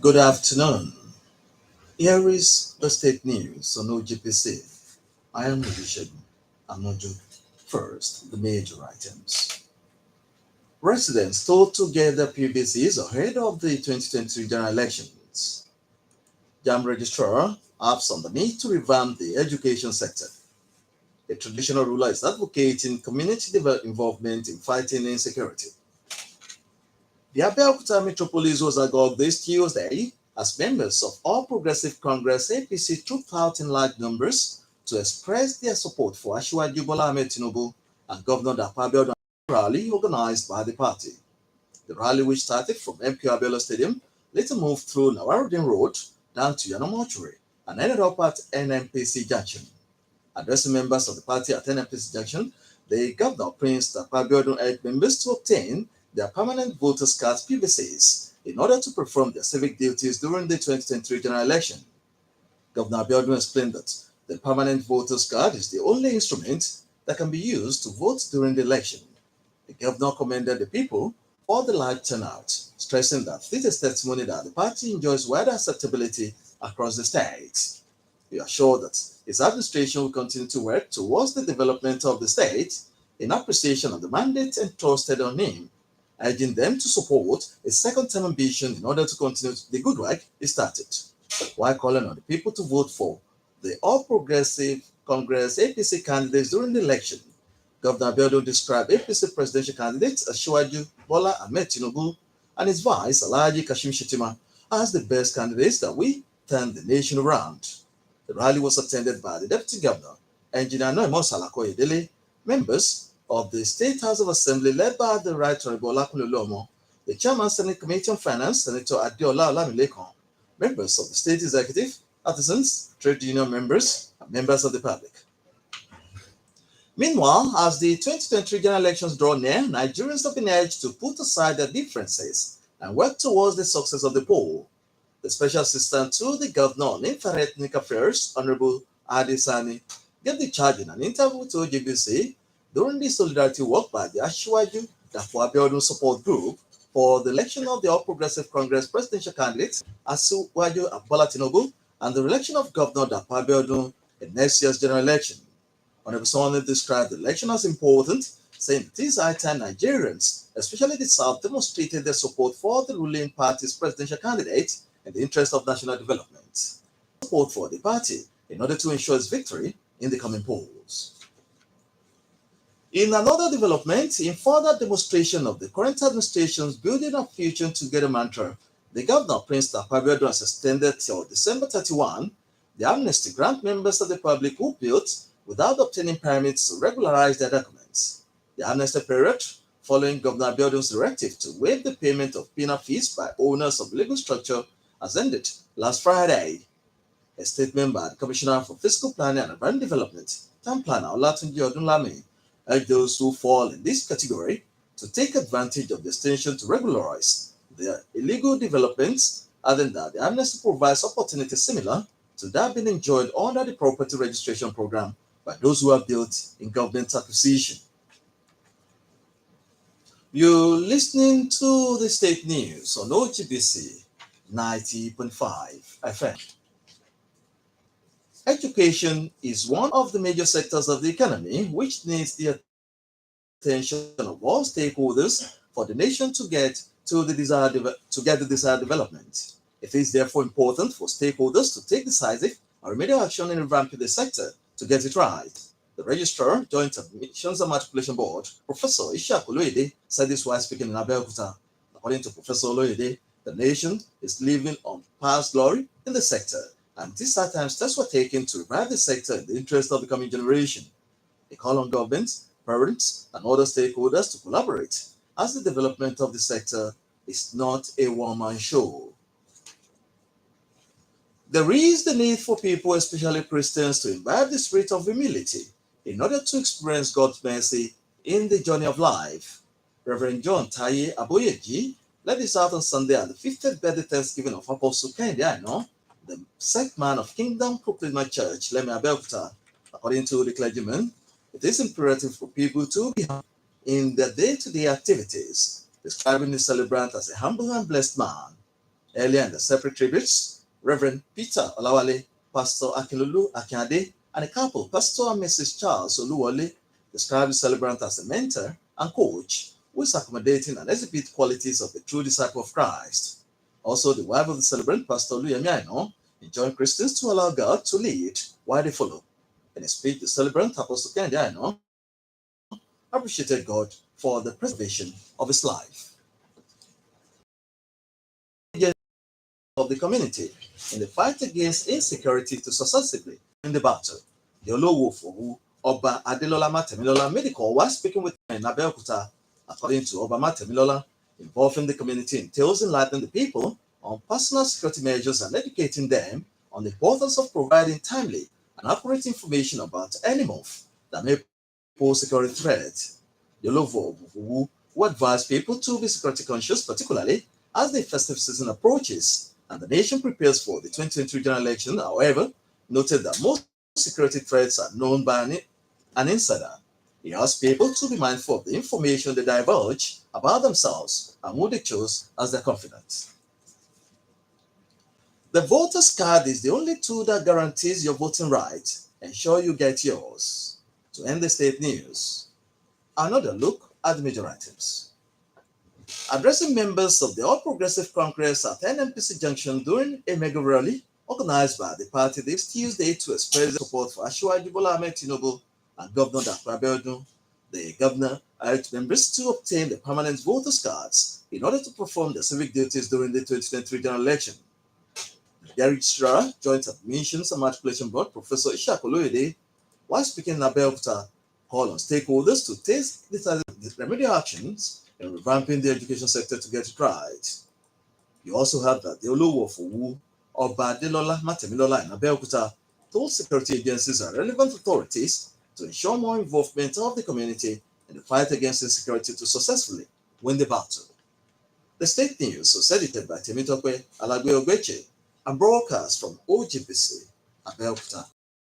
Good afternoon. Here is the state news on OGPC. I am Olusegun, Amujo. First, the major items. Residents told to get their PVCs ahead of the 2023 general elections. JAM registrar harps on the need to revamp the education sector. A traditional ruler is advocating community involvement in fighting insecurity. The Abeokuta metropolis was agog this Tuesday as members of All Progressive Congress APC trooped out in large numbers to express their support for Asiwaju Bola Ahmed Tinubu and Governor Dapo Abiodun rally organized by the party. The rally, which started from MQ Abiola Stadium, later moved through Nawarudin Road down to Yanomochuri and ended up at NMPC Junction. Addressing members of the party at NMPC Junction, the Governor Prince Dapo Abiodun urged members to obtain their permanent voters cards PVCs in order to perform their civic duties during the 2023 general election. Governor Abiodun explained that the permanent voters card is the only instrument that can be used to vote during the election. The governor commended the people for the large turnout, stressing that this is testimony that the party enjoys wider acceptability across the state. He assured that his administration will continue to work towards the development of the state in appreciation of the mandate entrusted on him, urging them to support a second-term ambition in order to continue the good work he started, while calling on the people to vote for the All Progressive Congress APC candidates during the election. Governor Abiodun described APC presidential candidates Asiwaju Bola Ahmed Tinubu and his vice Alhaji Kashim Shettima as the best candidates that will turn the nation around. The rally was attended by the Deputy Governor, Engineer Noimo Salako-Yedele, members of the State House of Assembly led by the Right Honorable Olakunle Oluomo, the Chairman Senate Committee on Finance, Senator Adeola Olamilekan, members of the State Executive, artisans, trade union members, and members of the public. Meanwhile, as the 2023 general elections draw near, Nigerians have been urged to put aside their differences and work towards the success of the poll. The Special Assistant to the Governor on Inter-Ethnic Affairs, Honorable Adesani, gave the charge in an interview to OGBC during the solidarity walk by the Asiwaju Dapo Abiodun support group for the election of the All Progressive Congress presidential candidates Asiwaju Bola Tinubu and the election of Governor Dapo Abiodun in next year's general election. Honorable Sani described the election as important, saying that these high time Nigerians, especially the South, demonstrated their support for the ruling party's presidential candidate in the interest of national development. Support for the party in order to ensure its victory in the coming polls. In another development, in further demonstration of the current administration's Building a Future Together mantra, the Governor Prince Dapo Abiodun has extended till December 31 the amnesty grant members of the public who built without obtaining permits to regularize their documents. The amnesty period, following Governor Abiodun's directive to waive the payment of penal fees by owners of legal structure, has ended last Friday. A statement by the Commissioner for Fiscal Planning and Urban Development, Town Planner Olatunji Odunlami, urged those who fall in this category to take advantage of the extension to regularize their illegal developments, adding that the amnesty provides opportunity similar to that being enjoyed under the property registration program by those who are built in government acquisition. You're listening to the state news on OGBC 90.5 FM. Education is one of the major sectors of the economy which needs the attention of all stakeholders for the nation to get the desired development. It is therefore important for stakeholders to take decisive and remedial action in revamping the sector to get it right. The Registrar, Joint Admissions and Matriculation Board, Professor Ishaq Oloyede, said this while speaking in Abeokuta. According to Professor Oloyede, the nation is living on past glory in the sector, and these are times steps were taken to revive the sector in the interest of the coming generation. They call on governments, parents, and other stakeholders to collaborate, as the development of the sector is not a one-man show. There is the need for people, especially Christians, to imbibe the spirit of humility in order to experience God's mercy in the journey of life. Reverend John Taye Aboyeji led this out on Sunday at the 50th birthday Thanksgiving of Apostle Kehinde Aina, the sect man of Kingdom Proclaimer Church, Leme Abeokuta. According to the clergyman, it is imperative for people to be humble in their day-to-day activities, describing the celebrant as a humble and blessed man. Earlier in the separate tributes, Reverend Peter Olawale, Pastor Akinlulu Akinade, and a couple, Pastor and Mrs. Charles Oluwole, described the celebrant as a mentor and coach who is accommodating and exhibit qualities of a true disciple of Christ. Also, the wife of the celebrant, Pastor Oluyemi Aino, enjoined Christians to allow God to lead while they follow. In a speech, the celebrant, Apostle Kennedy Aino, appreciated God for the preservation of his life. Of the community in the fight against insecurity to successively in the battle. The Olowo Oba Adelola Matemilola made a call while speaking with men in Abeokuta. According to Oba Matemilola, involving the community entails enlightening the people on personal security measures and educating them on the importance of providing timely and accurate information about any move that may pose security threat. The Olowo who advised people to be security conscious, particularly as the festive season approaches and the nation prepares for the 2023 general election. However, noted that most security threats are known by an insider. He asked people to be mindful of the information they divulge about themselves and who they chose as their confidant. The voter's card is the only tool that guarantees your voting right. Ensure you get yours. To end the state news, another look at the major items. Addressing members of the All Progressive Congress at NMPC Junction during a mega rally organized by the party this Tuesday to express their support for Asiwaju Bola Ahmed Tinubu and Governor Dapo Abiodun, the governor urged members to obtain the permanent voters' cards in order to perform their civic duties during the 2023 general election. The Registrar, Joint Admissions and Matriculation Board, Professor Ishaq Oloyede, while speaking in Abeokuta, called on stakeholders to take the remedial actions in revamping the education sector to get it right. You also heard that the Oluwo Oba Adelola Matemilola in Abeokuta told security agencies and relevant authorities to ensure more involvement of the community in the fight against insecurity to successfully win the battle. The state news was edited by Temitope Alagwe Ogbeche and broadcast from OGBC, Abeokuta.